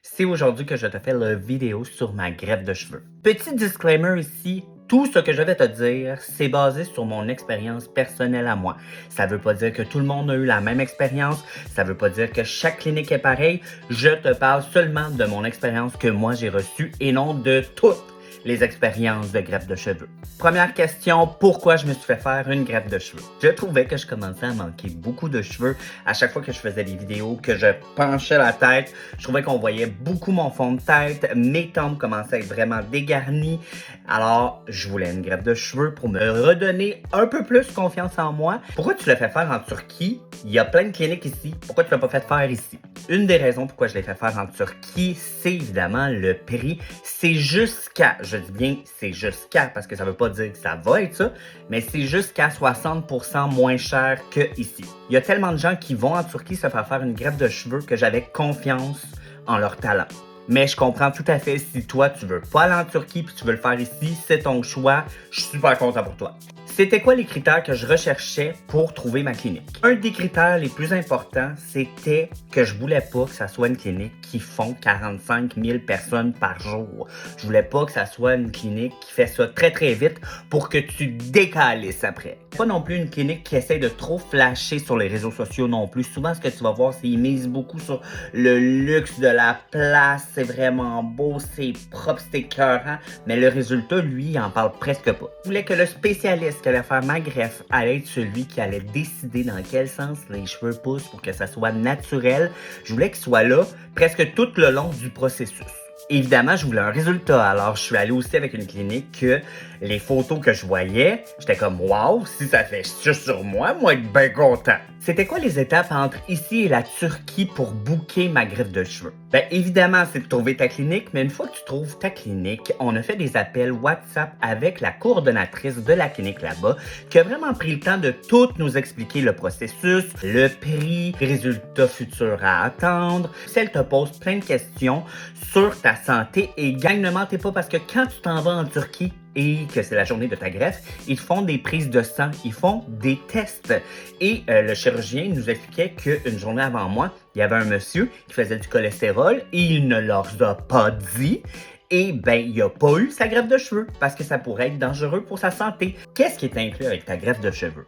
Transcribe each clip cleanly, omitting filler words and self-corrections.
C'est aujourd'hui que je te fais la vidéo sur ma greffe de cheveux. Petit disclaimer ici, tout ce que je vais te dire, c'est basé sur mon expérience personnelle à moi. Ça veut pas dire que tout le monde a eu la même expérience, ça veut pas dire que chaque clinique est pareille. Je te parle seulement de mon expérience que moi j'ai reçue et non de toutes les expériences de greffe de cheveux. Première question, pourquoi je me suis fait faire une greffe de cheveux? Je trouvais que je commençais à manquer beaucoup de cheveux à chaque fois que je faisais des vidéos, que je penchais la tête. Je trouvais qu'on voyait beaucoup mon fond de tête, mes tempes commençaient à être vraiment dégarnies. Alors, je voulais une greffe de cheveux pour me redonner un peu plus confiance en moi. Pourquoi tu l'as fait faire en Turquie? Il y a plein de cliniques ici. Pourquoi tu l'as pas fait faire ici? Une des raisons pourquoi je l'ai fait faire en Turquie, c'est évidemment le prix. C'est jusqu'à, je dis bien c'est jusqu'à, parce que ça veut pas dire que ça va être ça, mais c'est jusqu'à 60% moins cher que ici. Il y a tellement de gens qui vont en Turquie se faire faire une greffe de cheveux que j'avais confiance en leur talent. Mais je comprends tout à fait si toi, tu veux pas aller en Turquie puis tu veux le faire ici, c'est ton choix. Je suis super content pour toi. C'était quoi les critères que je recherchais pour trouver ma clinique? Un des critères les plus importants, c'était que je voulais pas que ça soit une clinique qui font 45 000 personnes par jour. Je voulais pas que ça soit une clinique qui fait ça très très vite pour que tu décalisses après. Pas non plus une clinique qui essaie de trop flasher sur les réseaux sociaux non plus. Souvent, ce que tu vas voir, c'est qu'ils misent beaucoup sur le luxe de la place. C'est vraiment beau, c'est propre, c'est écœurant. Mais le résultat, lui, il en parle presque pas. Je voulais que le spécialiste qui allait faire ma greffe allait être celui qui allait décider dans quel sens les cheveux poussent pour que ça soit naturel. Je voulais qu'il soit là presque tout le long du processus. Évidemment, je voulais un résultat, alors je suis allé aussi avec une clinique que les photos que je voyais, j'étais comme « Wow, si ça fait ça sur moi, moi être bien content ». C'était quoi les étapes entre ici et la Turquie pour booker ma greffe de cheveux? Ben évidemment, c'est de trouver ta clinique, mais une fois que tu trouves ta clinique, on a fait des appels WhatsApp avec la coordonnatrice de la clinique là-bas, qui a vraiment pris le temps de tout nous expliquer le processus, le prix, les résultats futurs à attendre. Si elle te pose plein de questions sur ta santé et gagne ne mentez pas parce que quand tu t'en vas en Turquie, et que c'est la journée de ta greffe, ils font des prises de sang, ils font des tests. Et le chirurgien nous expliquait qu'une journée avant moi, il y avait un monsieur qui faisait du cholestérol et il ne leur a pas dit. Et ben, il n'a pas eu sa greffe de cheveux parce que ça pourrait être dangereux pour sa santé. Qu'est-ce qui est inclus avec ta greffe de cheveux?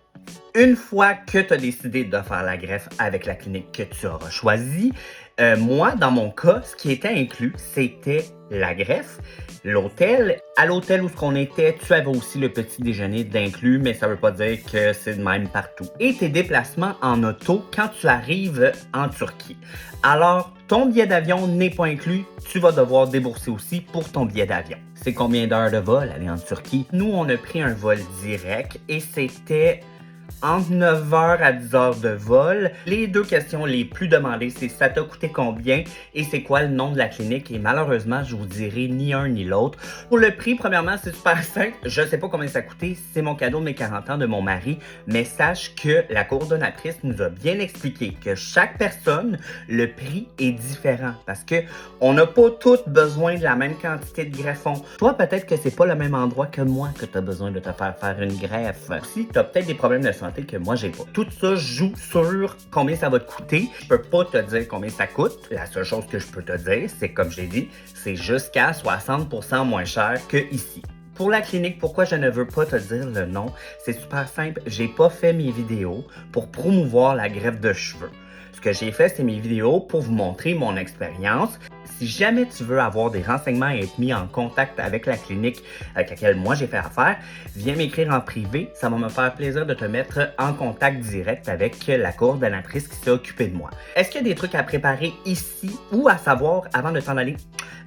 Une fois que tu as décidé de faire la greffe avec la clinique que tu auras choisie, moi, dans mon cas, ce qui était inclus, c'était la greffe, l'hôtel. À l'hôtel où on était, tu avais aussi le petit déjeuner d'inclus, mais ça veut pas dire que c'est de même partout. Et tes déplacements en auto quand tu arrives en Turquie. Alors, ton billet d'avion n'est pas inclus, tu vas devoir débourser aussi pour ton billet d'avion. C'est combien d'heures de vol aller en Turquie? Nous, on a pris un vol direct et c'était entre 9h à 10h de vol. Les deux questions les plus demandées, c'est ça t'a coûté combien et c'est quoi le nom de la clinique? Et malheureusement, je vous dirai ni un ni l'autre. Pour le prix, premièrement, c'est super simple. Je sais pas combien ça a coûté. C'est mon cadeau de mes 40 ans de mon mari. Mais sache que la coordonnatrice nous a bien expliqué que chaque personne, le prix est différent parce que on n'a pas tous besoin de la même quantité de greffons. Toi, peut-être que c'est pas le même endroit que moi que tu as besoin de te faire une greffe. Si tu as peut-être des problèmes de santé que moi j'ai pas. Tout ça joue sur combien ça va te coûter. Je peux pas te dire combien ça coûte. La seule chose que je peux te dire, c'est comme j'ai dit, c'est jusqu'à 60% moins cher que ici. Pour la clinique, pourquoi je ne veux pas te dire le nom? C'est super simple. J'ai pas fait mes vidéos pour promouvoir la greffe de cheveux. Ce que j'ai fait, c'est mes vidéos pour vous montrer mon expérience. Si jamais tu veux avoir des renseignements et être mis en contact avec la clinique avec laquelle moi j'ai fait affaire, viens m'écrire en privé. Ça va me faire plaisir de te mettre en contact direct avec la coordonnatrice qui s'est occupée de moi. Est-ce qu'il y a des trucs à préparer ici ou à savoir avant de t'en aller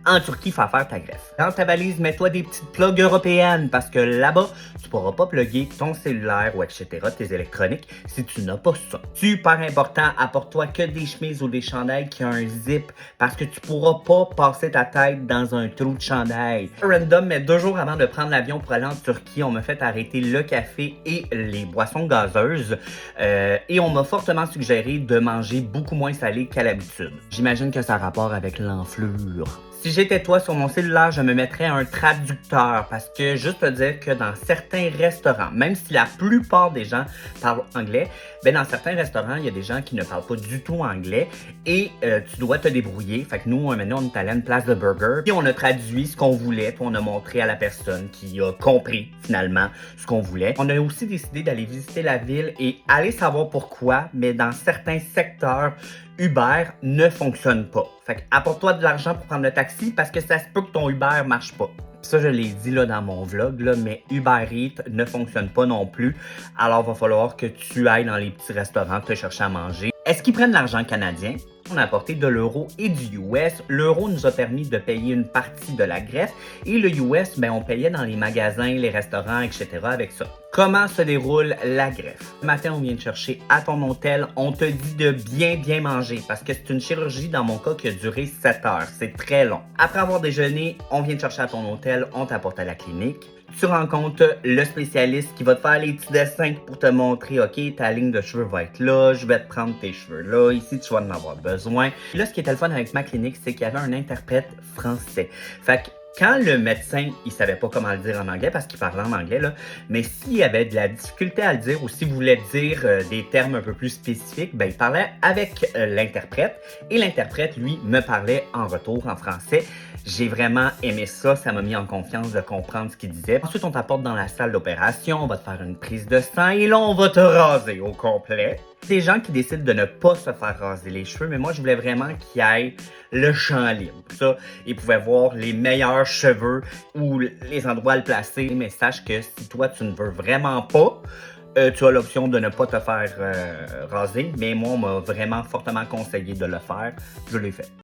en Turquie faire ta greffe? Dans ta valise, mets-toi des petites plugs européennes parce que là-bas, tu pourras pas plugger ton cellulaire ou etc., tes électroniques, si tu n'as pas ça. Super important, apporte-toi que des chemises ou des chandails qui ont un zip parce que tu pourras pas passer ta tête dans un trou de chandail. Random, mais 2 jours avant de prendre l'avion pour aller en Turquie, on m'a fait arrêter le café et les boissons gazeuses et on m'a fortement suggéré de manger beaucoup moins salé qu'à l'habitude. J'imagine que ça a rapport avec l'enflure. Si j'étais toi sur mon cellulaire, je me mettrais un traducteur parce que juste te dire que dans certains restaurants, même si la plupart des gens parlent anglais, ben dans certains restaurants, il y a des gens qui ne parlent pas du du tout anglais et tu dois te débrouiller. Fait que nous, maintenant, on est allé à une place de burger, puis on a traduit ce qu'on voulait, puis on a montré à la personne qui a compris finalement ce qu'on voulait. On a aussi décidé d'aller visiter la ville et aller savoir pourquoi, mais dans certains secteurs, Uber ne fonctionne pas. Fait que apporte-toi de l'argent pour prendre le taxi parce que ça se peut que ton Uber marche pas. Ça, je l'ai dit là, dans mon vlog, là, mais Uber Eats ne fonctionne pas non plus. Alors, il va falloir que tu ailles dans les petits restaurants te chercher à manger. Est-ce qu'ils prennent l'argent canadien? On a apporté de l'euro et du US. L'euro nous a permis de payer une partie de la greffe et le US, ben, on payait dans les magasins, les restaurants, etc. avec ça. Comment se déroule la greffe? Le matin, on vient te chercher à ton hôtel. On te dit de bien manger parce que c'est une chirurgie, dans mon cas, qui a duré 7 heures. C'est très long. Après avoir déjeuné, on vient te chercher à ton hôtel. On t'apporte à la clinique. Tu rencontres le spécialiste qui va te faire les petits dessins pour te montrer, OK, ta ligne de cheveux va être là, je vais te prendre tes cheveux là, ici tu vas en avoir besoin. Là, ce qui était le fun avec ma clinique, c'est qu'il y avait un interprète français. Fait que quand le médecin, il savait pas comment le dire en anglais parce qu'il parlait en anglais, là, mais s'il avait de la difficulté à le dire ou s'il voulait dire des termes un peu plus spécifiques, ben, il parlait avec l'interprète et l'interprète, lui, me parlait en retour en français. J'ai vraiment aimé ça, ça m'a mis en confiance de comprendre ce qu'il disait. Ensuite, on t'apporte dans la salle d'opération, on va te faire une prise de sang et là, on va te raser au complet. Des gens qui décident de ne pas se faire raser les cheveux, mais moi, je voulais vraiment qu'il y ait le champ libre. Ça, ils pouvaient voir les meilleurs cheveux ou les endroits à le placer. Mais sache que si toi, tu ne veux vraiment pas, tu as l'option de ne pas te faire raser. Mais moi, on m'a vraiment fortement conseillé de le faire. Je l'ai fait.